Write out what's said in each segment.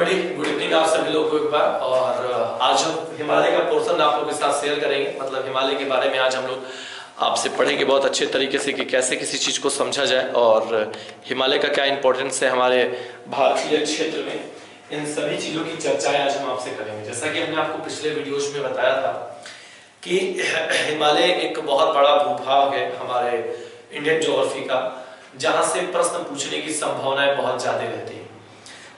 Everybody, good evening आप सभी लोगों को एक बार। और आज हम हिमालय का पोर्शन आप लोगों के साथ शेयर करेंगे। मतलब हिमालय के बारे में आज हम लोग आपसे पढ़ेंगे बहुत अच्छे तरीके से कि कैसे किसी चीज़ को समझा जाए और हिमालय का क्या इंपॉर्टेंस है हमारे भारतीय क्षेत्र में। इन सभी चीज़ों की चर्चाएं आज हम आपसे करेंगे। जैसा कि हमने आपको पिछले वीडियोज में बताया था कि हिमालय एक बहुत बड़ा भूभाग है हमारे इंडियन ज्योग्राफी का, जहाँ से प्रश्न पूछने की संभावनाएं बहुत ज़्यादा रहती है।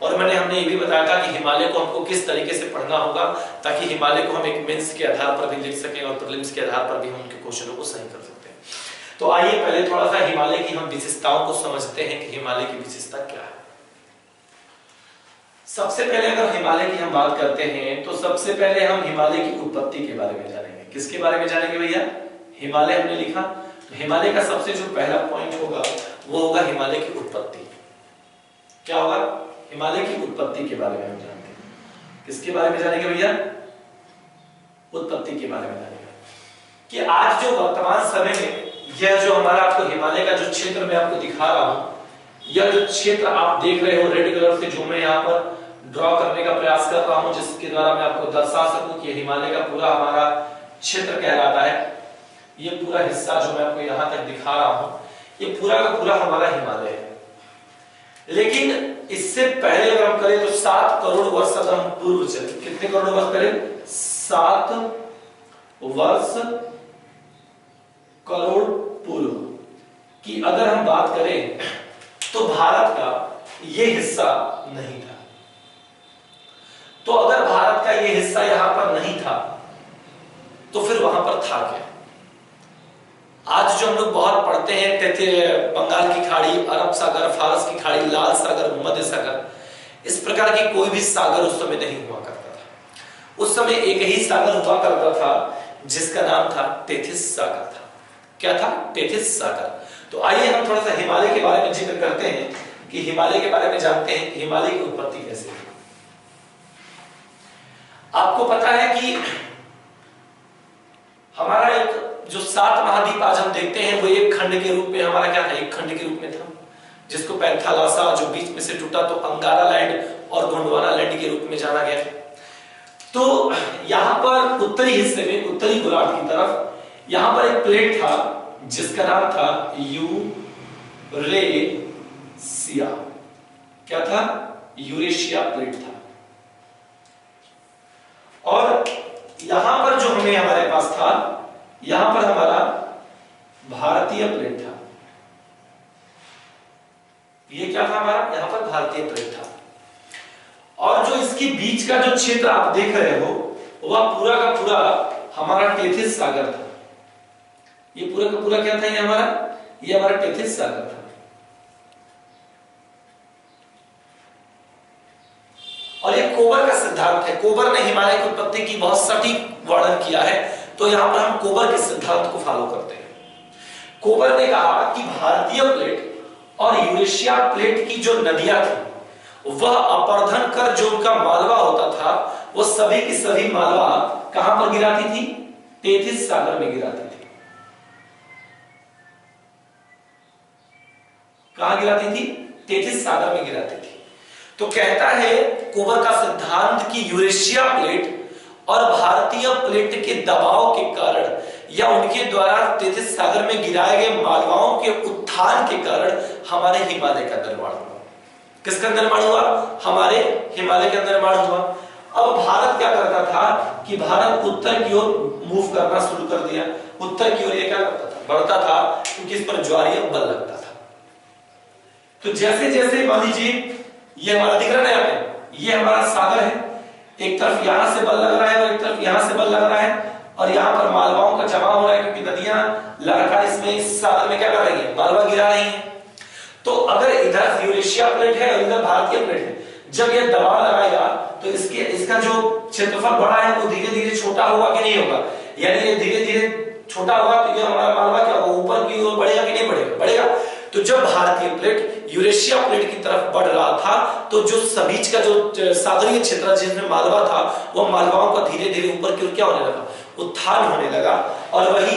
और हमने ये भी बताया था कि हिमालय को हमको किस तरीके से पढ़ना होगा ताकि हिमालय को हम एक मेंस के आधार पर भी लिख सकें और प्रीलिम्स के आधार पर भी हम उनके क्वेश्चनों को सही कर सकते हैं। तो आइए पहले थोड़ा सा हिमालय की हम विशेषताओं को समझते हैं कि हिमालय की विशेषता क्या है। सबसे पहले अगर हिमालय की हम बात करते हैं तो सबसे पहले हम हिमालय की उत्पत्ति के बारे में जानेंगे। किसके बारे में जानेंगे भैया? हिमालय हमने लिखा तो हिमालय का सबसे जो पहला पॉइंट होगा वो होगा हिमालय की उत्पत्ति। क्या होगा? हिमालय की उत्पत्ति के बारे में हम जानेंगे। किसके बारे में जानेंगे भैया? उत्पत्ति के बारे में जानेंगे कि आज जो वर्तमान समय में यह जो हमारा आपको हिमालय का जो क्षेत्र मैं आपको दिखा रहा हूं, यह जो क्षेत्र आप देख रहे हो रेड कलर से, जो मैं यहाँ पर ड्रॉ करने का प्रयास कर रहा हूं, जिसके द्वारा मैं आपको दर्शा सकूं कि हिमालय का पूरा हमारा क्षेत्र कहलाता है। ये पूरा हिस्सा जो मैं आपको यहाँ तक दिखा रहा हूं, ये पूरा का पूरा हमारा हिमालय है। लेकिन इससे पहले अगर हम करें तो 7 करोड़ वर्ष अगर हम पूर्व चले, कितने करोड़ वर्ष करें? 7 वर्ष करोड़ पूर्व की अगर हम बात करें तो भारत का ये हिस्सा नहीं था। तो अगर भारत का ये हिस्सा यहां पर नहीं था तो फिर वहां पर था क्या? आज जो हम लोग बहुत पढ़ते हैं बंगाल की खाड़ी, अरब सागर, फारस की खाड़ी, लाल सागर, भूमध्य सागर, इस प्रकार की कोई भी सागर उस समय नहीं हुआ करता था। उस समय एक ही सागर हुआ करता था जिसका नाम था टेथिस सागर था। क्या था? टेथिस सागर। तो आइए हम थोड़ा सा हिमालय के बारे में जिक्र करते हैं कि हिमालय के बारे में जानते हैं कि हिमालय की उत्पत्ति कैसे हुई। आपको पता है कि हमारा एक जो 7 महाद्वीप आज हम देखते हैं वो एक खंड के रूप में हमारा क्या था? एक खंड के रूप में था, जिसको पैंथालासा जो बीच में से टूटा तो अंगारा लैंड और गोंडवाना लैंड के रूप में जाना गया। तो यहां पर उत्तरी हिस्से में, उत्तरी गोलार्ध की तरफ यहां पर एक प्लेट था जिसका नाम था यूरेशिया। क्या था? यूरेशिया प्लेट था। और यहां पर जो हमें हमारे पास था, यहां पर हमारा भारतीय प्लेट था। ये क्या था हमारा? यहां पर भारतीय प्लेट था। और जो इसके बीच का जो क्षेत्र आप देख रहे हो वह पूरा का पूरा हमारा टेथिस सागर था। ये पूरा का पूरा क्या था? ये हमारा टेथिस सागर था। और ये कोबर का सिद्धांत है। कोबर ने हिमालय की उत्पत्ति की बहुत सटीक वर्णन किया है, तो यहां पर हम कोबर के सिद्धांत को फॉलो करते हैं। कोबर ने कहा कि भारतीय प्लेट और यूरेशिया प्लेट की जो नदियां थी वह अपर्धन कर जो उनका मालवा होता था वो सभी की सभी मालवा कहां पर गिराती थी? टेथिस सागर में गिराती थी। कहां गिराती थी? टेथिस सागर में गिराती थी। तो कहता है कोबर का सिद्धांत कि यूरेशिया प्लेट और भारतीय प्लेट के दबाव के कारण या उनके द्वारा टेथिस सागर में गिराए गए मालवाओं के उत्थान के कारण हमारे हिमालय का निर्माण हुआ। किसका निर्माण हुआ? हमारे हिमालय का निर्माण हुआ। अब भारत क्या करता था कि भारत उत्तर की ओर मूव करना शुरू कर दिया। उत्तर की ओर ये क्या करता था? बढ़ता था, क्योंकि इस पर ज्वारीय बल लगता था। तो जैसे जैसे मान लीजिए ये हमारा दिख रहा है, यहाँ पे ये हमारा सागर है, एक तरफ यहां से बल लग रहा है और एक तरफ यहां से बल लग रहा है, और यहां पर मालवाओं का जमा हो रहा है क्योंकि नदियां लगातार इसमें इस सागर में क्या कर रही है? मालवा गिरा रही है। तो अगर इधर यूरेशिया प्लेट है और इधर भारतीय प्लेट है, जब यह दबाव लगाएगा तो इसका जो क्षेत्रफल बड़ा है वो धीरे धीरे छोटा होगा कि नहीं होगा? यानी ये धीरे धीरे छोटा होगा तो ये हमारा मालवा क्या होगा? ऊपर की ओर बढ़ेगा कि नहीं बढ़ेगा? बढ़ेगा। तो जब भारतीय प्लेट यूरेशिया प्लेट की तरफ बढ़ रहा था तो जो सबीच का जो सागरीय क्षेत्र जिसमें मालवा था वह मालवाओं का धीरे धीरे ऊपर की ओर क्या होने लगा? उत्थान होने लगा। और वही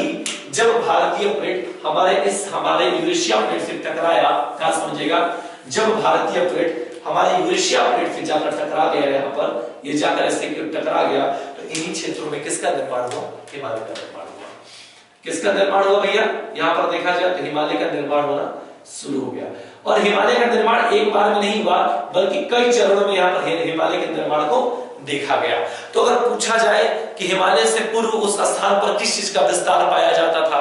जब भारतीय प्लेट हमारे यूरेशिया प्लेट से टकराया, क्या समझेगा? जब भारतीय प्लेट हमारे यूरेशिया प्लेट से जाकर टकरा गया, यहाँ पर ये जाकर ऐसे टकरा गया, तो इन्हीं क्षेत्रों में किसका निर्माण हुआ? हिमालय का निर्माण हुआ। किसका निर्माण हुआ भैया? यहाँ पर देखा जाए तो हिमालय का निर्माण होना शुरू हो गया। और हिमालय का निर्माण एक बार में नहीं हुआ, बल्कि कई चरणों में यहाँ पर हिमालय के निर्माण को देखा गया। तो अगर पूछा जाए कि हिमालय से पूर्व उस स्थान पर किस चीज का विस्तार पाया जाता था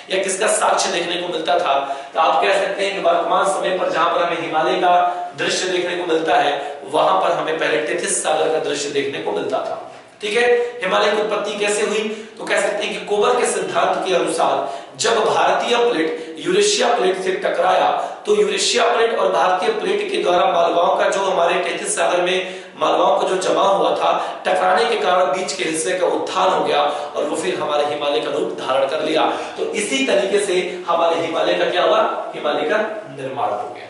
या किसका साक्ष्य देखने को मिलता था, तो आप कह सकते हैं कि वर्तमान समय पर जहां पर हमें हिमालय का दृश्य देखने को मिलता है, वहां पर हमें पहले टेथिस सागर का दृश्य देखने को मिलता था। ठीक है, हिमालय की उत्पत्ति कैसे हुई? तो कह सकते हैं कि कोबर के सिद्धांत के अनुसार जब भारतीय प्लेट यूरेशिया प्लेट से टकराया, तो यूरेशिया प्लेट और भारतीय प्लेट के द्वारा मालवाओं का जो हमारे टेथिस सागर में मालवाओं का जो जमा हुआ था, टकराने के कारण बीच के हिस्से का उत्थान हो गया और वो फिर हमारे हिमालय का रूप धारण कर लिया। तो इसी तरीके से हमारे हिमालय का क्या हुआ? हिमालय का निर्माण हो गया।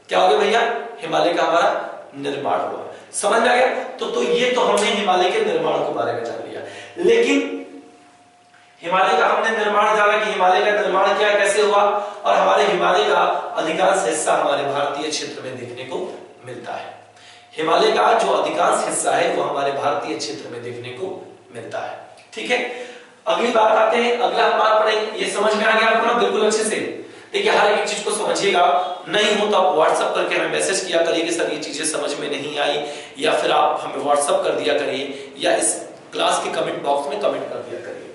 क्या हो गया भैया? हिमालय का हमारा निर्माण हुआ। समझ में आ गया? तो ये तो हमने हिमालय के निर्माण के बारे में जान लिया। लेकिन हिमालय का हमने निर्माण जाना कि हिमालय का निर्माण क्या कैसे हुआ, और हमारे हिमालय का अधिकांश हिस्सा हमारे भारतीय क्षेत्र में देखने को मिलता है। हिमालय का जो अधिकांश हिस्सा है वो हमारे भारतीय क्षेत्र में देखने को मिलता है। ठीक है, अगली बात आते हैं, अगला हम बात पढ़ेंगे। ये समझ में आ गया आपको ना बिल्कुल अच्छे से? देखिए, हर एक चीज को समझिएगा। नहीं हो तो आप व्हाट्सएप करके हमें मैसेज किया करिए कि सर ये चीजें समझ में नहीं आई, या फिर आप हमें व्हाट्सएप कर दिया करिए, या इस क्लास के कमेंट बॉक्स में कमेंट कर दिया करिए।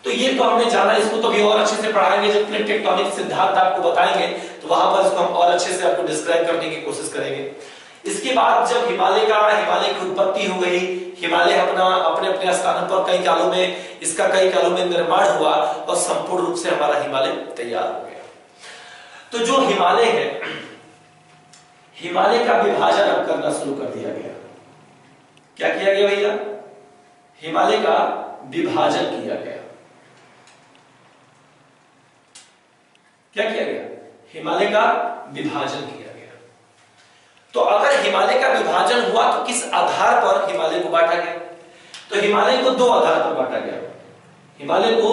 तो ये तो हमने जाना, इसको तो भी और अच्छे से पढ़ाएंगे। जब प्लेट टेक्टोनिक सिद्धांत आपको बताएंगे तो वहां पर इसको हम और अच्छे से आपको डिस्क्राइब करने की कोशिश करेंगे। इसके बाद जब हिमालय की उत्पत्ति हो गई, हिमालय अपने अपने स्थान पर कई कालों में इसका कई कालों में निर्माण हुआ और संपूर्ण रूप से हमारा हिमालय तैयार हो गया। तो जो हिमालय है, हिमालय का विभाजन अब करना शुरू कर दिया गया। क्या किया गया भैया? हिमालय का विभाजन किया गया। क्या किया गया? हिमालय का विभाजन किया गया। तो अगर हिमालय का विभाजन हुआ तो किस आधार पर हिमालय को बांटा गया? तो हिमालय को दो आधार पर बांटा गया। हिमालय को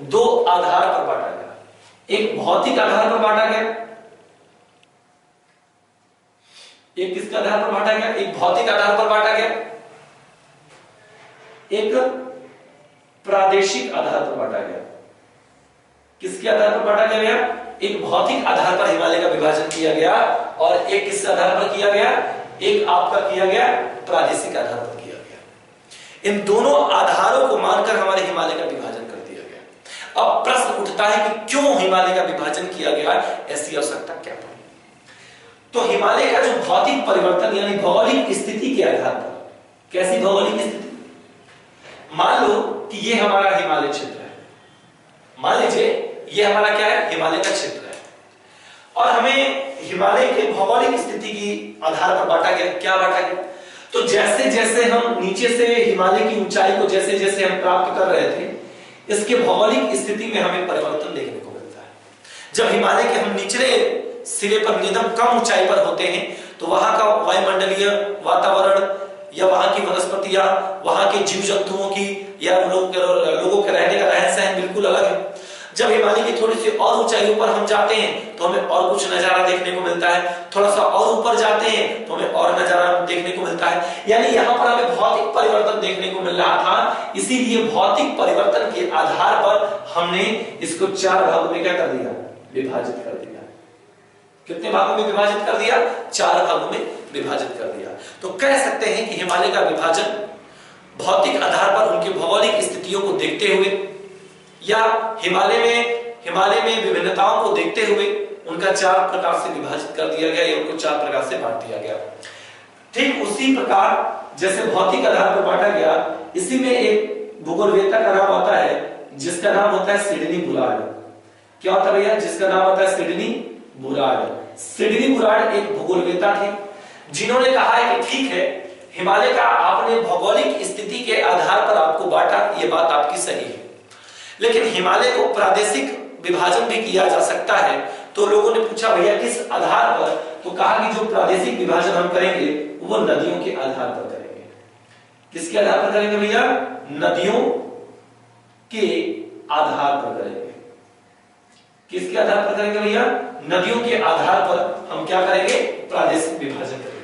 दो आधार पर बांटा गया। एक भौतिक आधार पर बांटा गया, एक किसके आधार पर बांटा गया? एक भौतिक आधार पर बांटा गया, एक प्रादेशिक आधार पर बांटा गया। किसके आधार पर बांटा गया? एक भौतिक आधार पर हिमालय का विभाजन किया गया, और एक किस आधार पर किया गया? एक आपका किया गया प्रादेशिक आधार पर किया गया। इन दोनों आधारों को मानकर हमारे हिमालय का विभाजन कर दिया गया। अब प्रश्न उठता है कि क्यों हिमालय का विभाजन किया गया? ऐसी आवश्यकता क्या पड़ी? तो हिमालय का जो भौतिक परिवर्तन यानी भौगोलिक स्थिति के आधार पर, कैसी भौगोलिक स्थिति? मान लो कि ये हमारा हिमालय क्षेत्र है, मान लीजिए ये हमारा क्या है? हिमालय का क्षेत्र है, और हमें हिमालय के भौगोलिक स्थिति की आधार पर बांटा गया। क्या बांटा गया? तो जैसे जैसे हम नीचे से हिमालय की ऊंचाई को जैसे जैसे हम प्राप्त कर रहे थे, इसके भौगोलिक स्थिति में हमें परिवर्तन देखने को मिलता है। जब हिमालय के हम निचले सिरे पर एकदम कम ऊंचाई पर होते हैं, तो वहां का वायुमंडलीय वातावरण या वहां की वनस्पतियां, वहां के जीव जंतुओं की या लोगों के रहने का रहन सहन बिल्कुल अलग है। जब हिमालय की थोड़ी सी और ऊंचाइयों पर हम जाते हैं तो हमें और कुछ नजारा देखने को मिलता है, थोड़ा सा और ऊपर जाते हैं तो हमें और नजारा देखने को मिलता है। यानी यहाँ पर हमें भौतिक परिवर्तन देखने को मिल रहा था, इसीलिए भौतिक परिवर्तन के आधार पर हमने इसको चार भागों में क्या कर दिया? विभाजित कर दिया। कितने भागों में विभाजित कर दिया? चार भागों में विभाजित कर दिया। तो कह सकते हैं कि हिमालय का विभाजन भौतिक आधार पर उनकी भौगोलिक स्थितियों को देखते हुए या हिमालय में विभिन्नताओं को देखते हुए उनका चार प्रकार से विभाजित कर दिया गया या उनको चार प्रकार से बांट दिया गया। ठीक उसी प्रकार जैसे भौतिक आधार पर बांटा गया, इसी में एक भूगोलवेत्ता का नाम आता है जिसका नाम होता है सिडनी बुलार्ड। क्या होता है भैया? जिसका नाम होता है सिडनी बुलार्ड। सिडनी बुलार्ड एक भूगोलवेत्ता थे जिन्होंने कहा है कि ठीक है, हिमालय का आपने भौगोलिक स्थिति के आधार पर आपको बांटा, ये बात आपकी सही है, लेकिन हिमालय को प्रादेशिक विभाजन भी किया जा सकता है। तो लोगों ने पूछा भैया किस आधार पर? तो कहा कि जो प्रादेशिक विभाजन हम करेंगे वो नदियों के आधार पर करेंगे। किसके आधार पर करेंगे भैया? नदियों के आधार पर करेंगे। किसके आधार पर करेंगे भैया? नदियों के आधार पर हम क्या करेंगे? प्रादेशिक विभाजन करेंगे।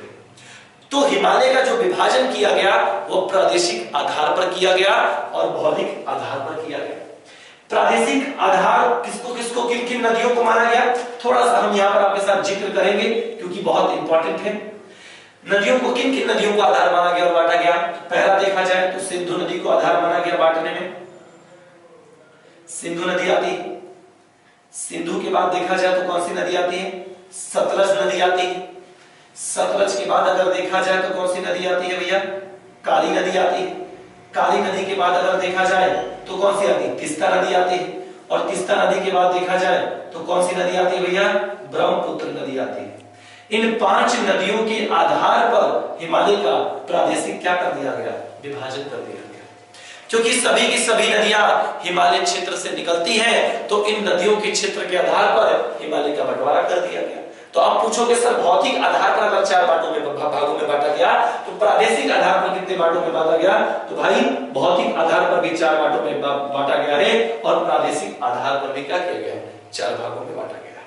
तो हिमालय का जो विभाजन किया गया वो प्रादेशिक आधार पर किया गया और भौगोलिक आधार पर किया गया। प्रादेशिक आधार किसको किसको, किन किन नदियों को माना गया, थोड़ा सा हम यहां पर आपके साथ जिक्र करेंगे क्योंकि बहुत इंपॉर्टेंट है। नदियों को, किन किन नदियों को आधार माना गया और बांटा गया? पहला देखा जाए तो सिंधु नदी को आधार माना गया बांटने में, सिंधु नदी आती है। सिंधु के बाद देखा जाए तो कौन सी नदी आती है? सतलज नदी आती है। सतलज के बाद अगर देखा जाए तो कौन सी नदी आती है भैया? काली नदी आती है। काली नदी के बाद अगर देखा जाए तो कौन सी आती है? तीस्ता नदी आती है। और तीस्ता नदी के बाद देखा जाए तो कौन सी नदी आती है भैया? ब्रह्मपुत्र नदी आती है। इन 5 नदियों के आधार पर हिमालय का प्रादेशिक क्या कर दिया गया? विभाजन कर दिया गया। क्योंकि सभी की सभी नदियां हिमालय क्षेत्र से निकलती हैं, तो इन नदियों के क्षेत्र के आधार पर हिमालय का बंटवारा कर दिया गया। तो आप पूछोगे सर भौतिक आधार पर अगर 4 भागों में बांटा गया तो प्रादेशिक आधार पर कितने बांटों में बांटा गया? तो भाई भौतिक आधार पर भी 4 बांटों में बांटा गया है और प्रादेशिक आधार पर भी क्या किया गया है? 4 भागों में बांटा गया।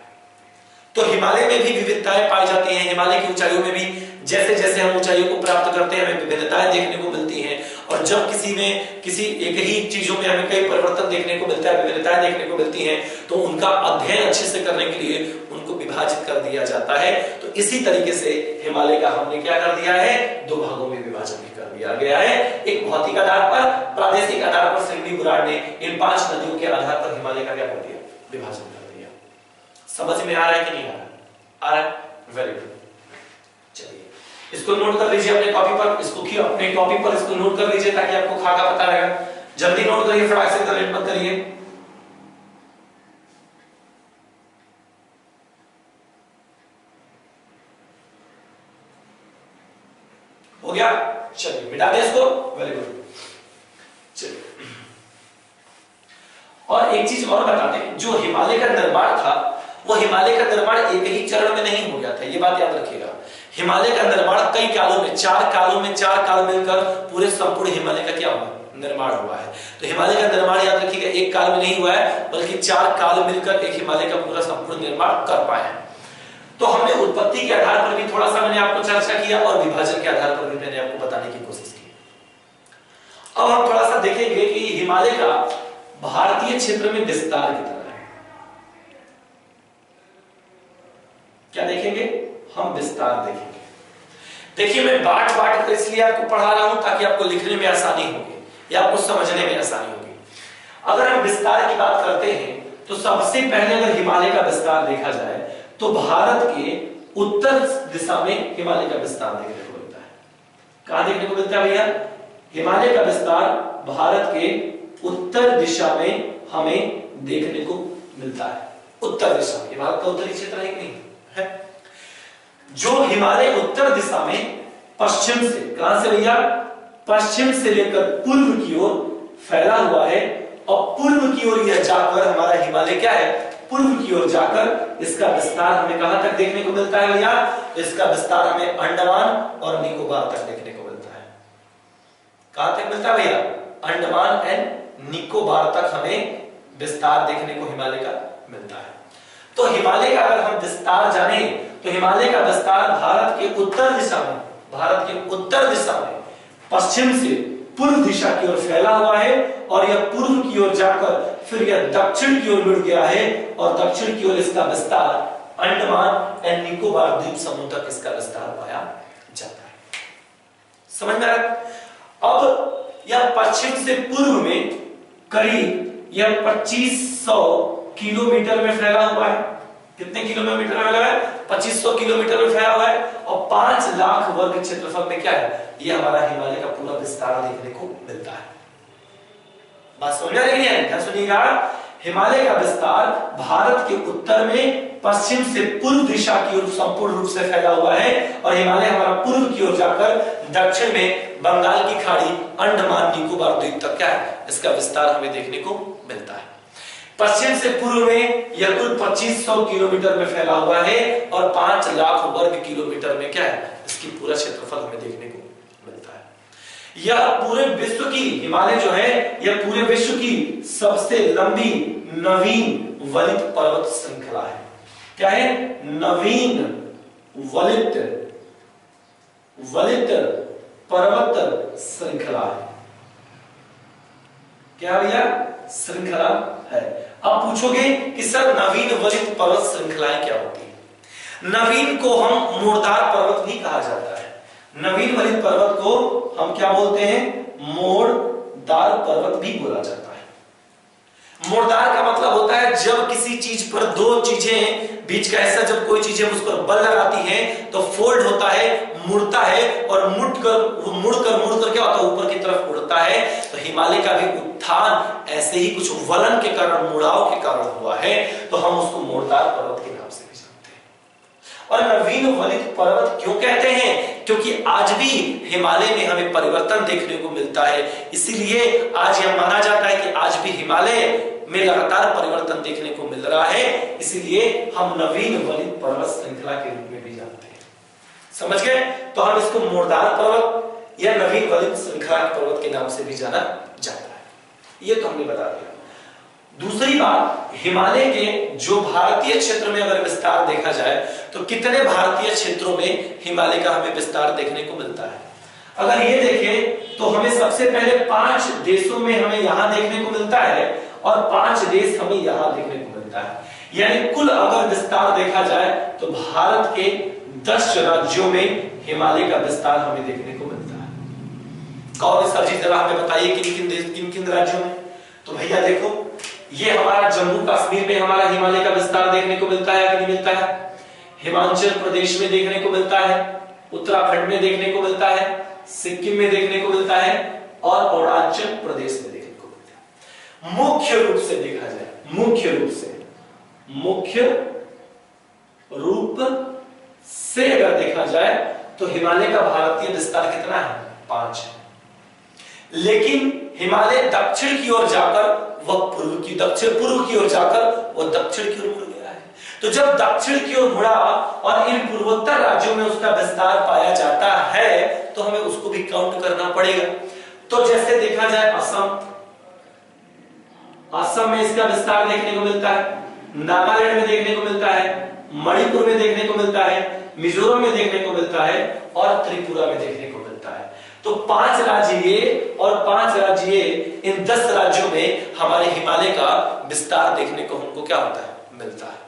तो हिमालय में भी विविधताएं पाई जाती हैं। हिमालय की ऊंचाइयों में भी जैसे जैसे हम ऊंचाइयों को प्राप्त करते हैं हमें विविधताएं देखने को मिलती हैं। और जब किसी एक ही चीजों में हमें कई परिवर्तन देखने को मिलता है, विविधताएं देखने को मिलती हैं, तो उनका अध्ययन अच्छे से करने के लिए उनको विभाजित कर दिया जाता है। तो इसी तरीके से हिमालय का हमने क्या कर दिया है? 2 भागों में विभाजन भी कर दिया गया है। एक भौतिक आधार पर, प्रादेशिक आधार पर श्रींगली बुराड़ ने इन 5 नदियों के आधार पर हिमालय का क्या कर दिया? विभाजन कर दिया। समझ में आ रहा है कि नहीं आ रहा? आ रहा है? Very good. चलिए इसको नोट कर लीजिए अपने कॉपी पर, इसको नोट कर लीजिए ताकि आपको खाका पता रहेगा। जल्दी नोट करिए, फटाक से लेट मत करिए। हो गया? चलिए मिटा दे इसको। Very good. चलिए और एक चीज और बताते हैं, जो हिमालय का निर्माण था वो हिमालय का निर्माण एक ही चरण में नहीं हो गया था, ये बात याद रखिएगा। हिमालय का निर्माण कई कालों में, 4 काल मिलकर पूरे संपूर्ण हिमालय का क्या हुआ? निर्माण हुआ है। तो हिमालय का निर्माण याद रखिएगा एक काल में नहीं हुआ है, बल्कि 4 काल मिलकर एक हिमालय का पूरा संपूर्ण निर्माण कर पाए हैं। तो हमने उत्पत्ति के आधार पर भी थोड़ा सा मैंने आपको चर्चा किया और विभाजन के आधार पर भी मैंने आपको बताने की कोशिश की। अब हम थोड़ा सा देखेंगे कि हिमालय का भारतीय क्षेत्र में विस्तार कितना है। क्या देखेंगे? हम विस्तार देखेंगे। देखिए मैं बांट कर इसलिए आपको पढ़ा रहा हूं ताकि आपको लिखने में आसानी होगी या आपको समझने में आसानी होगी। अगर हम विस्तार की बात करते हैं तो सबसे पहले अगर हिमालय का विस्तार देखा जाए तो भारत के उत्तर दिशा में हिमालय का विस्तार देखने को मिलता है। कहां देखने को मिलता है भैया? हिमालय का विस्तार भारत के उत्तर दिशा में हमें देखने को मिलता है। उत्तर दिशा में, भारत का उत्तरी क्षेत्र है कि नहीं है? जो हिमालय उत्तर दिशा में पश्चिम से, कहां से भैया? पश्चिम से लेकर पूर्व की ओर फैला हुआ है और पूर्व की ओर यह जाकर हमारा हिमालय क्या है? पूर्व की ओर जाकर इसका विस्तार हमें कहां तक देखने को मिलता है भैया? इसका विस्तार हमें अंडमान और निकोबार तक देखने को मिलता है। कहां तक मिलता है भैया? अंडमान एंड निकोबार तक हमें विस्तार देखने को हिमालय का मिलता है। तो हिमालय का अगर हम विस्तार जाने तो हिमालय का विस्तार भारत के उत्तर दिशा में पश्चिम से पूर्व दिशा की ओर फैला हुआ है और यह पूर्व की ओर जाकर फिर यह दक्षिण की ओर मुड़ गया है और दक्षिण की ओर इसका विस्तार अंडमान एंड निकोबार द्वीप समूह तक इसका विस्तार पाया जाता है। समझ में आ रहा? अब यह पश्चिम से पूर्व में करीब यह 2500 किलोमीटर में फैला हुआ है। कितने किलोमीटर में फैला है? 2500 किलोमीटर में फैला हुआ है और 5 लाख वर्ग क्षेत्रफल में क्या है? यह हमारा हिमालय का पूरा विस्तार देखने को मिलता है। बात समझ में आ रही है? क्या सुनिएगा, हिमालय का विस्तार भारत के उत्तर में पश्चिम से पूर्व दिशा की ओर संपूर्ण रूप से फैला हुआ है और हिमालय हमारा पूर्व की ओर जाकर दक्षिण में बंगाल की खाड़ी, अंडमान निकोबार द्वीप तक क्या है? इसका विस्तार हमें देखने को मिलता है। पश्चिम से पूर्व में यह कुल 2500 किलोमीटर में फैला हुआ है और 5 लाख वर्ग किलोमीटर में क्या है? इसकी पूरा क्षेत्रफल हमें देखने को मिलता है। यह पूरे विश्व की, हिमालय जो है यह पूरे विश्व की सबसे लंबी नवीन वलित पर्वत श्रृंखला है। क्या है? नवीन वलित पर्वत श्रृंखला है। क्या भैया? श्रृंखला है। अब पूछोगे कि सर नवीन वलित पर्वत श्रृंखलाएं क्या होती है? नवीन को हम मोड़दार पर्वत भी कहा जाता है। नवीन वलित पर्वत को हम क्या बोलते हैं? मोड़दार पर्वत भी बोला जाता है। मोड़दार का मतलब होता है जब किसी चीज पर दो चीजें बीच का ऐसा, जब कोई चीजें उस पर बल लगाती हैं तो फोल्ड होता है, मुड़ता है, और मुड़कर क्या होता है? ऊपर की तरफ उड़ता है। तो हिमालय का भी उत्थान ऐसे ही कुछ वलन के कारण, मुड़ाव के कारण हुआ है, तो हम उसको मोड़दार पर्वत के नाम से भी जानते हैं। और नवीन वलित पर्वत क्यों कहते हैं? क्योंकि आज भी हिमालय में हमें परिवर्तन देखने को मिलता है। इसीलिए आज यह माना जाता है कि आज भी हिमालय में लगातार परिवर्तन देखने को मिल रहा है। इसीलिए हम नवीन वलित पर्वत श्रृंखला के रूप में भी जानते हैं। समझ गए? तो हम इसको मोड़दार पर्वत या नवीन वलित श्रृंखला पर्वत के नाम से भी जाना जाता है। ये तो हमने बता दिया। दूसरी बात, हिमालय के जो भारतीय क्षेत्र में अगर विस्तार देखा जाए तो कितने भारतीय क्षेत्रों में हिमालय का हमें विस्तार देखने को मिलता है? अगर ये देखें तो हमें सबसे पहले 5 देशों में हमें यहां देखने को मिलता है और 5 देश हमें यहां देखने को मिलता है। यानी कुल अगर विस्तार देखा जाए तो भारत के 10 राज्यों में हिमालय का विस्तार हमें देखने को मिलता है। कौन सर जी जरा हमें बताइए किन किन राज्यों में? तो भैया देखो, ये हमारा जम्मू कश्मीर में हमारा हिमालय का विस्तार देखने को मिलता है कि नहीं मिलता है? हिमाचल प्रदेश में देखने को मिलता है, उत्तराखंड में देखने को मिलता है, सिक्किम में देखने को मिलता है और अरुणाचल प्रदेश में देखने को मिलता है। मुख्य रूप से देखा जाए, मुख्य रूप से अगर देखा जाए तो हिमालय का भारतीय विस्तार कितना है? 5 है। लेकिन हिमालय दक्षिण की ओर जाकर वह पूर्व की ओर जाकर वह दक्षिण की ओर मुड़ गया है। तो जब दक्षिण की ओर मुड़ा और इन पूर्वोत्तर राज्यों में उसका विस्तार पाया जाता है तो हमें उसको भी काउंट करना पड़ेगा। तो जैसे देखा जाए असम में इसका विस्तार देखने को मिलता है, नागालैंड में देखने को मिलता है, मणिपुर में देखने को मिलता है, मिजोरम में देखने को मिलता है और त्रिपुरा में देखने को मिलता है। तो 5 राज्य ये और 5 राज्य ये, इन 10 राज्यों में हमारे हिमालय का विस्तार देखने को हमको क्या होता है? मिलता है।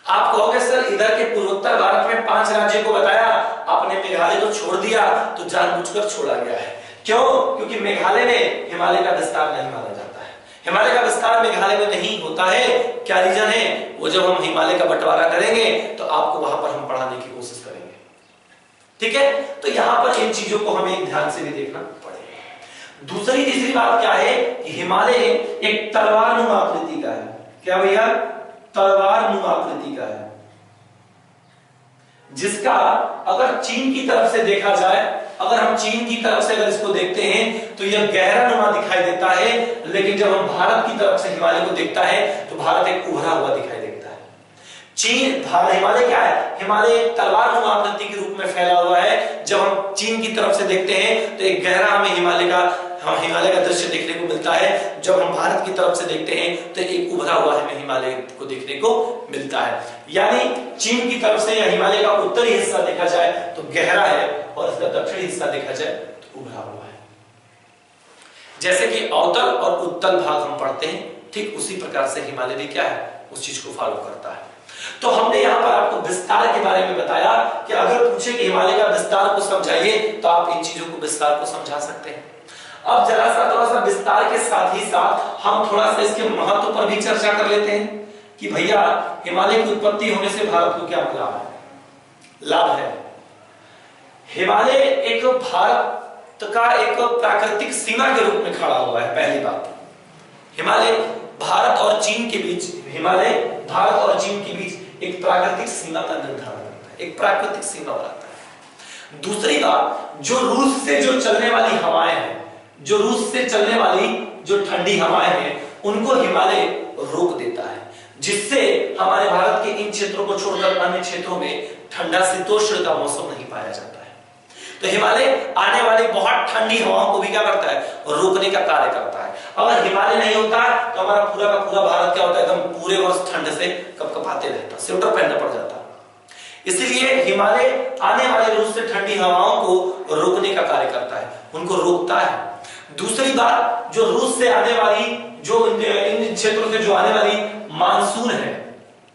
आप कहोगे सर इधर के पूर्वोत्तर भारत में 5 राज्यों को बताया, आपने मेघालय को छोड़ दिया, तो जानबूझकर छोड़ा गया है। क्यों? क्योंकि मेघालय में हिमालय का विस्तार नहीं माना जाता है। हिमालय का विस्तार मेघालय में नहीं होता है। क्या रीजन है? वो जब हम हिमालय का बंटवारा करेंगे तो आपको वहां पर हम पढ़ाने की कोशिश करेंगे। ठीक है? तो यहां पर इन चीजों को हमें ध्यान से भी देखना पड़ेगा। दूसरी तीसरी बात क्या है कि हिमालय एक तलवारनुमा आकृति का है। क्या भैया? तलवारनुमा आकृति का है, जिसका अगर चीन की तरफ से देखा जाए, अगर हम चीन की तरफ से अगर इसको देखते हैं तो यह गहरा नुमा दिखाई देता है, लेकिन जब हम भारत की तरफ से हिमालय को देखता है तो भारत एक उभरा हुआ दिखाई देता है। हिमालय क्या है? हिमालय एक तलवारनुमा आकृति के रूप में फैला हुआ है। जब हम चीन की तरफ से देखते हैं तो एक गहरा हमें हिमालय का दृश्य देखने को मिलता है। जब हम भारत की तरफ से देखते हैं तो एक उभरा हुआ हमें हिमालय को देखने को मिलता है। यानी चीन की तरफ से या हिमालय का उत्तरी हिस्सा देखा जाए तो गहरा है और इसका दक्षिणी हिस्सा देखा जाए तो उभरा हुआ है। जैसे कि अवतल और उत्तल भाग हम पढ़ते हैं, ठीक उसी प्रकार से हिमालय भी क्या है? उस चीज को फॉलो करता है। तो हमने यहां पर आपको विस्तार के बारे में बताया कि अगर पूछे कि हिमालय का विस्तार को समझाइए तो आप इन चीजों को विस्तार को समझा सकते हैं। अब थोड़ा सा विस्तार के साथ ही साथ हम थोड़ा सा इसके महत्व पर भी चर्चा कर लेते हैं कि भैया हिमालय की उत्पत्ति होने से भारत को क्या लाभ है। हिमालय एक भारत का एक प्राकृतिक सीमा के रूप में खड़ा हुआ है। पहली बात, हिमालय भारत और चीन के बीच एक प्राकृतिक सीमा का निर्धारण करता है, एक प्राकृतिक सीमा बनाता है। दूसरी बात, जो रूस से जो चलने वाली हवाएं हैं, जो ठंडी हवाएं हैं, उनको हिमालय रोक देता है, जिससे हमारे भारत के इन क्षेत्रों को छोड़कर अन्य क्षेत्रों में ठंडा शीतोष्ण का मौसम नहीं पाया जाता है। तो हिमालय आने वाली बहुत ठंडी हवाओं को भी क्या करता है, रोकने का कार्य करता है। अगर हिमालय नहीं होता तो हमारा पूरा का पूरा भारत क्या होता है, एकदम पूरे वर्ष ठंड से कपकपाते रहता, स्वेटर पहनना पड़ जाता। इसलिए हिमालय आने वाले रूस से ठंडी हवाओं को रोकने का कार्य करता है, उनको रोकता है। दूसरी बात, जो रूस से आने वाली, जो इन क्षेत्रों से जो आने वाली मानसून है,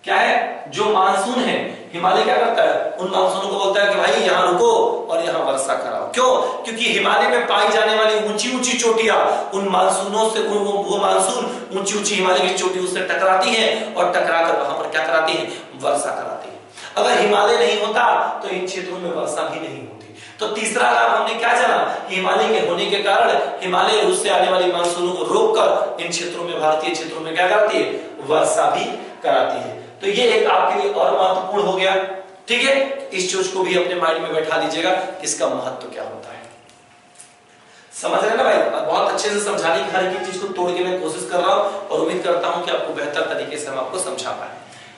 क्या है, जो मानसून है, हिमालय क्या करता है, उन मानसूनों को बोलता है कि भाई यहां रुको और यहां वर्षा कराओ। क्यों? क्योंकि हिमालय में पाई जाने वाली ऊंची ऊंची चोटियां उन मानसूनों से, वो मानसून ऊंची ऊंची हिमालय की चोटियों से टकराती है और टकराकर वहां पर क्या कराती है, वर्षा कराती है। अगर हिमालय नहीं होता तो इन क्षेत्रों में वर्षा भी नहीं होती। तो तीसरा लाभ हमने क्या जाना, हिमालय के होने के कारण हिमालय रूस से आने वाली मानसूनों को रोककर इन क्षेत्रों में, भारतीय क्षेत्रों में क्या कराती है, वर्षा भी कराती है। तो ये एक आपके लिए और महत्वपूर्ण हो गया। ठीक है, इस चीज को भी अपने माइंड में बैठा लीजिएगा, इसका महत्व क्या होता है। समझ रहे ना भाई, बहुत अच्छे से समझाने की हर एक चीज को तोड़ के मैं कोशिश कर रहा हूं और उम्मीद करता हूं कि आपको बेहतर तरीके से हम आपको समझा पाए,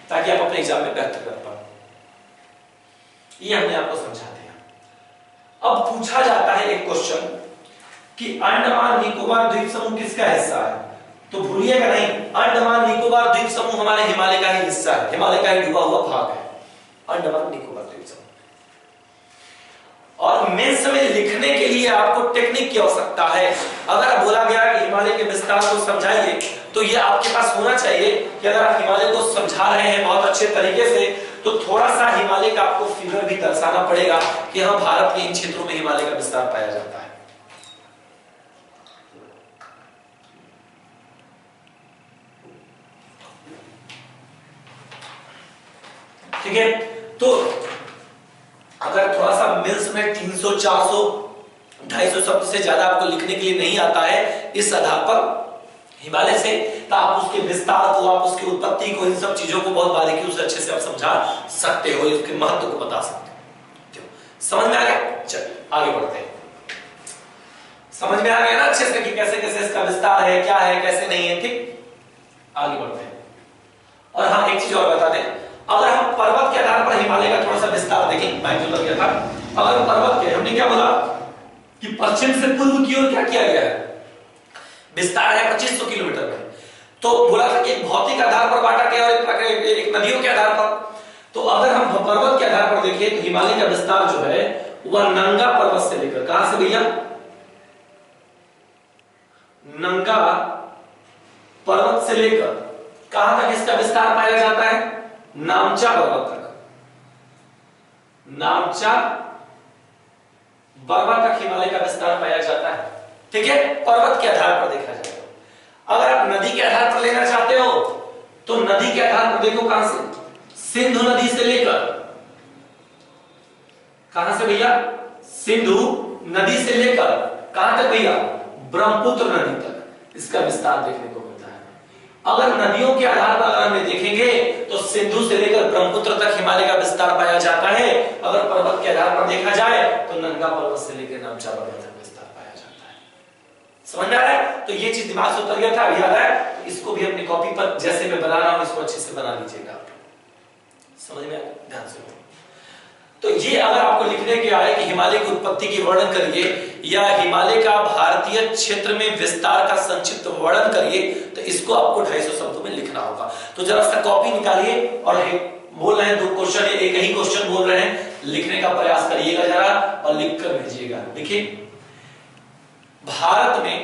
ताकि आप अपने एग्जाम में बेहतर कर पाए। ये हमने आपको समझा दिया। अब पूछा जाता है एक क्वेश्चन कि अंडमान निकोबार द्वीप समूह किसका हिस्सा है, तो भूलिएगा नहीं, अंडमान निकोबार द्वीप समूह हमारे हिमालय का ही हिस्सा है, हिमालय का ही डूबा हुआ भाग है अंडमान निकोबार द्वीप समूह। और मेंस में लिखने के लिए आपको टेक्निक की आवश्यकता है। अगर बोला गया कि हिमालय के विस्तार को समझाइए, तो ये आपके पास होना चाहिए कि अगर आप हिमालय को समझा रहे हैं बहुत अच्छे तरीके से, तो थोड़ा सा हिमालय का आपको फिगर भी दर्शाना पड़ेगा कि हाँ, भारत के इन क्षेत्रों में हिमालय का विस्तार पाया जाता है। ठीक है, तो अगर थोड़ा सा मिल्स में 300, 400, 250 शब्द से ज्यादा आपको लिखने के लिए नहीं आता है इस आधार पर हिमालय से, तो आप उसके विस्तार को, आप उसकी उत्पत्ति को, इन सब चीजों को बहुत बारीकी से अच्छे से आप समझा सकते हो, इसके महत्व को बता सकते हो। समझ में आ गया? चलिए आगे बढ़ते हैं। समझ में आ गया ना अच्छे से कि कैसे कैसे इसका विस्तार है, क्या है, कैसे नहीं है। ठीक, आगे बढ़ते हैं। और हाँ, एक चीज और बता दें, अगर हम पर्वत के आधार पर हिमालय का थोड़ा सा विस्तार देखें, मैं जो लग गया था, अगर पर्वत के, हमने क्या बोला कि पश्चिम से पूर्व की ओर क्या किया गया है, विस्तार है 2500 किलोमीटर में। तो बोला था कि एक भौतिक आधार पर बांटा गया और एक नदियों के आधार पर। तो अगर हम पर्वत के आधार पर देखें तो हिमालय का विस्तार जो है वह नंगा पर्वत से लेकर, कहां से भैया, नंगा पर्वत से लेकर कहां तक इसका विस्तार पाया जाता है, नामचा पर्वत तक। नामचा पर्वत तक हिमालय का विस्तार पाया जाता है। ठीक है, पर्वत के आधार पर देखा जाएगा। अगर आप नदी के आधार पर लेना चाहते हो तो नदी के आधार पर देखो, कहां से, सिंधु नदी से लेकर, कहां से भैया, सिंधु नदी से लेकर कहां तक भैया, ब्रह्मपुत्र नदी तक इसका विस्तार देखने को मिलता है। अगर नदियों के आधार पर अगर हम देखेंगे तो सिंधु से लेकर ब्रह्मपुत्र तक हिमालय का विस्तार पाया जाता है। अगर पर्वत के आधार पर देखा जाए तो नंगा पर्वत से लेकर नामचा पर्वत तक विस्तार पाया जाता है। समझ में आ रहा है? तो ये चीज दिमाग से उतर गया था, याद है? तो इसको भी अपनी कॉपी पर जैसे मैं बना रहा हूं इसको अच्छे से बना लीजिएगा आप। समझ में आया? ध्यान से। तो ये अगर आपको लिखने के आए कि हिमालय की उत्पत्ति की वर्णन करिए या हिमालय का भारतीय क्षेत्र में विस्तार का संक्षिप्त वर्णन करिए, तो इसको आपको 250 शब्दों में लिखना होगा। तो जरा सा कॉपी निकालिए और बोल रहे हैं 2 क्वेश्चन, एक ही क्वेश्चन बोल रहे हैं, लिखने का प्रयास करिएगा जरा और लिख कर भेजिएगा। देखिए, भारत में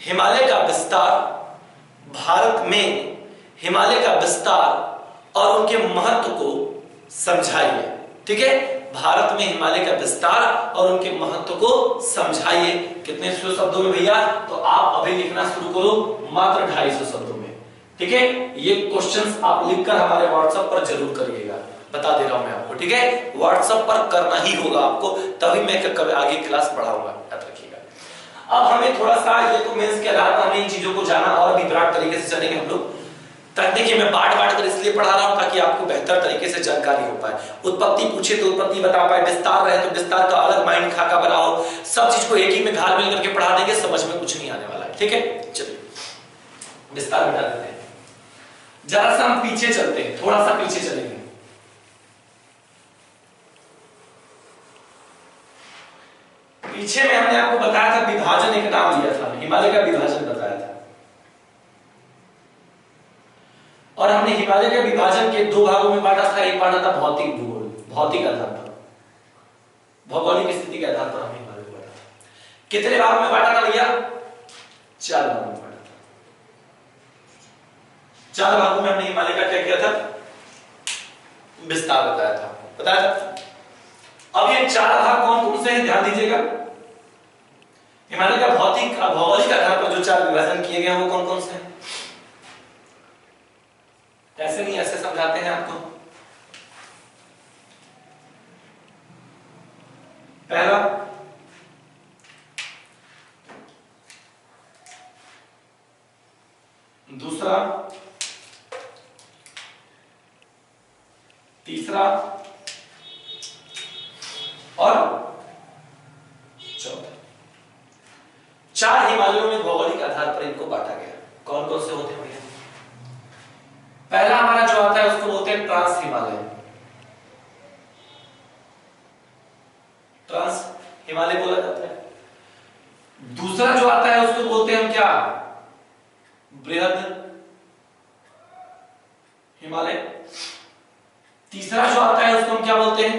हिमालय का विस्तार, भारत में हिमालय का विस्तार और उनके महत्व को समझाइए। ठीक है, भारत में हिमालय का विस्तार और उनके महत्व को समझाइए। कितने शब्दों में भैया? तो आप अभी लिखना शुरू करो मात्र 250 शब्दों में। ठीक है, ये क्वेश्चंस आप लिखकर हमारे व्हाट्सएप पर जरूर करिएगा, बता दे रहा हूं मैं आपको। ठीक है, व्हाट्सएप पर करना ही होगा आपको, तभी मैं कभी आगे क्लास बढ़ाऊंगा, याद रखिएगा। अब हमें थोड़ा सा, ये तो मेंस के आधार पर हमें इन चीजों को जाना और भी विराट तरीके से चलेंगे हम लोग। देखिए, मैं बांट कर इसलिए पढ़ा रहा हूं ताकि आपको बेहतर तरीके से जानकारी हो पाए। उत्पत्ति पूछे तो उत्पत्ति बता पाए, विस्तार रहे तो विस्तार का अलग माइंड खाका बनाओ, सब चीज को एक ही में घाल मिल करके पढ़ा देंगे, समझ में कुछ नहीं आने वाला है। ठीक है, चलिए विस्तार मिटा देते हैं। जरा सा हम पीछे चलते हैं, थोड़ा सा पीछे चलेंगे। पीछे में हमने आपको बताया था विभाजन, एक नाम लिया था, हिमालय का विभाजन बताया था। और हमने हिमालय के विभाजन के दो भागों में बांटा था। एक बांटा था भौतिक भूगोल, भौतिक आधार पर, भौगोलिक स्थिति के आधार पर हमने हिमालय को बांटा था। कितने भागों में बांटा था भैया? 4 भागों में बांटा था। 4 भागों में हमने हिमालय का क्या किया था? विस्तार बताया था। अब ये 4 भाग कौन कौन से हैं, ध्यान दीजिएगा। हिमालय का भौतिक भौगोलिक आधार पर जो 4 विभाजन किए गए हैं वो कौन कौन से हैं? ऐसे नहीं, ऐसे समझाते हैं आपको। पहला, दूसरा, तीसरा और चौथा। 4 हिमालयों में भौगोलिक आधार पर इनको बांटा गया। कौन कौन से होते हैं? पहला हमारा जो आता है उसको बोलते हैं ट्रांस हिमालय, ट्रांस हिमालय बोला जाता है। दूसरा जो आता है उसको बोलते हैं हम क्या? बृहद हिमालय। तीसरा जो आता है उसको हम क्या बोलते हैं?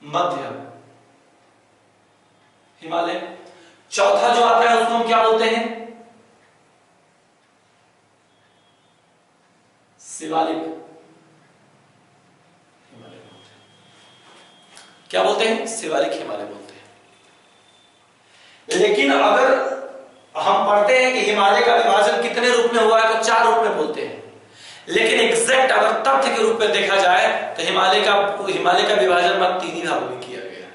मध्य हिमालय। चौथा जो आता है उसको हम क्या बोलते हैं? शिवालिक हिमालय बोलते हैं। क्या बोलते हैं? शिवालिक हिमालय बोलते हैं। लेकिन अगर हम पढ़ते हैं कि हिमालय का विभाजन कितने रूप में हुआ है तो 4 रूप में बोलते हैं। लेकिन एग्जैक्ट अगर तथ्य के रूप में देखा जाए तो हिमालय का विभाजन मात्र 3 ही भागों में किया गया है।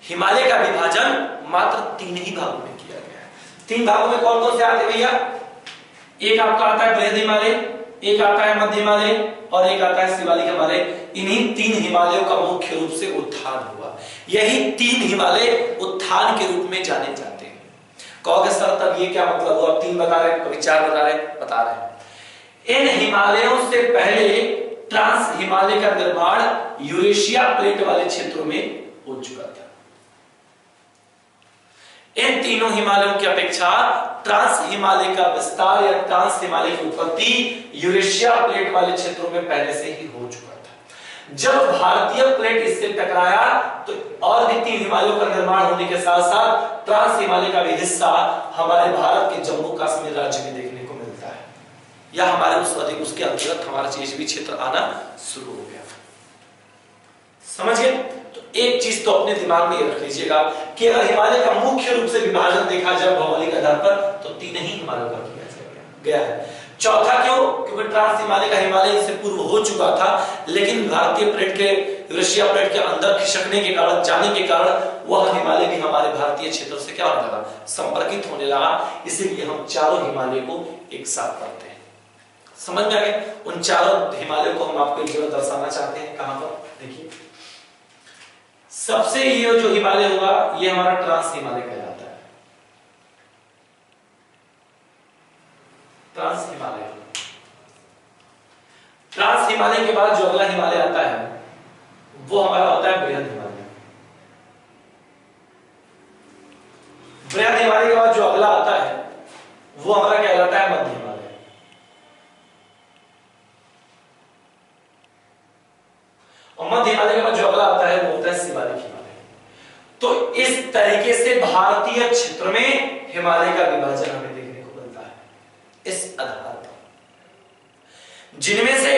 हिमालय का विभाजन मात्र 3 ही भागों में किया गया है। 3 भागों में कौन कौन से आते हैं भैया? एक आपका आता है बृहद हिमालय, एक आता है मध्य हिमालय और एक आता है शिवालिक हिमालय। इन्हीं 3 हिमालयों का मुख्य रूप से उत्थान हुआ। यही 3 हिमालय उत्थान के रूप में जाने जाते हैं। कहोगे सर तब ये क्या मतलब हुआ? 3 बता रहे, कभी 4 बता रहे हैं। इन हिमालयों से पहले ट्रांस हिमालय का निर्माण यूरेशिया प्लेट वाले क्षेत्रों में हो चुका था। इन तीनों हिमालयों की अपेक्षा ट्रांस हिमालय का विस्तार या ट्रांस हिमालय की उत्पत्ति यूरेशिया प्लेट वाले क्षेत्रों में पहले से ही हो चुका था। जब भारतीय प्लेट इससे टकराया तो और भी 3 हिमालयों का निर्माण होने के साथ साथ ट्रांस हिमालय का भी हिस्सा हमारे भारत के जम्मू कश्मीर राज्य में देखने को मिलता है, या हमारे उसके अंतर्गत हमारा भी क्षेत्र आना शुरू हो गया। समझ गए? तो एक चीज तो अपने दिमाग में रख लीजिएगा कि अगर हिमालय का मुख्य रूप से विभाजन देखा जाए भौगोलिक आधार पर तो 3 ही हिमालयों का किया गया है। चौथा क्यों? क्योंकि ट्रांस हिमालय का हिमालय इससे पूर्व हो चुका था, लेकिन भारतीय प्लेट के रशिया प्लेट के अंदर खिसकने के कारण, जाने के कारण वह हिमालय भी हमारे भारतीय क्षेत्र से क्या होने लगा? संपर्कित होने लगा। इसीलिए हम चारों हिमालय को एक साथ पढ़ते हैं। समझ में आ गया? उन चारों हिमालयों को हम आपको एक जगह दर्शाना चाहते हैं। कहां पर? देखिए, सबसे ये जो हिमालय होगा ये हमारा ट्रांस हिमालय कहलाता है। ट्रांस हिमालय। ट्रांस हिमालय के बाद जो अगला हिमालय आता है वो हमारा होता है बृहद हिमालय। बृहद हिमालय के बाद जो अगला आता है वो हमारा कहलाता है मध्य हिमालय। और मध्य हिमालय के बाद जो अगला आता है वो होता है शिवालिक हिमालय। तो इस तरीके से भारतीय क्षेत्र में हिमालय का विभाजन हमें देखने को मिलता है इस आधार पर, जिनमें से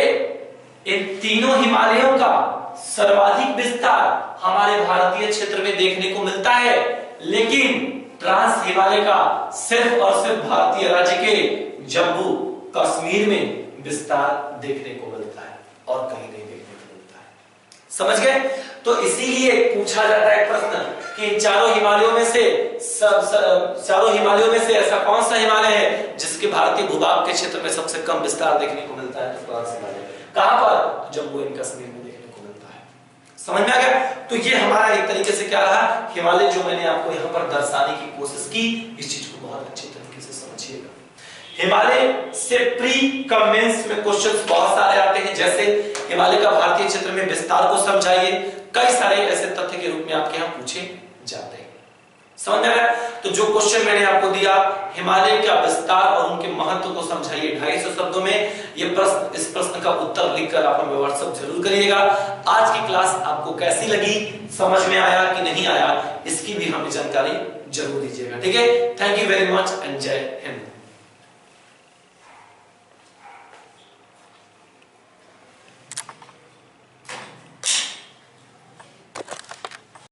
इन तीनों हिमालयों का सर्वाधिक विस्तार हमारे भारतीय क्षेत्र में देखने को मिलता है, लेकिन ट्रांस हिमालय का सिर्फ और सिर्फ भारतीय राज्य के जम्मू कश्मीर में विस्तार देखने को मिलता है और कहीं नहीं देखने को मिलता है। समझ गए? तो इसीलिए पूछा जाता है प्रश्न कि चारों हिमालयों में से ऐसा कौन सा हिमालय है जिसके भारतीय भूभाग के क्षेत्र में सबसे कम विस्तार देखने को मिलता है? तो ट्रांस हिमालय। कहां पर? तो जम्मू एंड कश्मीर में देखने को मिलता है। समझ में आ गया? तो ये हमारा एक तरीके से क्या रहा हिमालय, जो मैंने आपको यहाँ पर दर्शाने की कोशिश की। इस चीज को बहुत अच्छे तरीके से समझिएगा। हिमालय से प्री कमेंस में क्वेश्चंस बहुत सारे आते हैं, जैसे हिमालय का भारतीय क्षेत्र में विस्तार को समझाइए। कई सारे ऐसे तथ्य के रूप में आपके यहाँ पूछे जाते हैं। समझ में आया? तो जो क्वेश्चन मैंने आपको दिया, हिमालय का विस्तार और उनके महत्व को समझाइए 250 शब्दों में, ये प्रश्न, इस प्रश्न का उत्तर लिखकर आप हमें व्हाट्सएप जरूर करिएगा। आज की क्लास आपको कैसी लगी, समझ में आया कि नहीं आया, इसकी भी हमें जानकारी जरूर दीजिएगा। ठीक है, thank you very much and जय हिंद।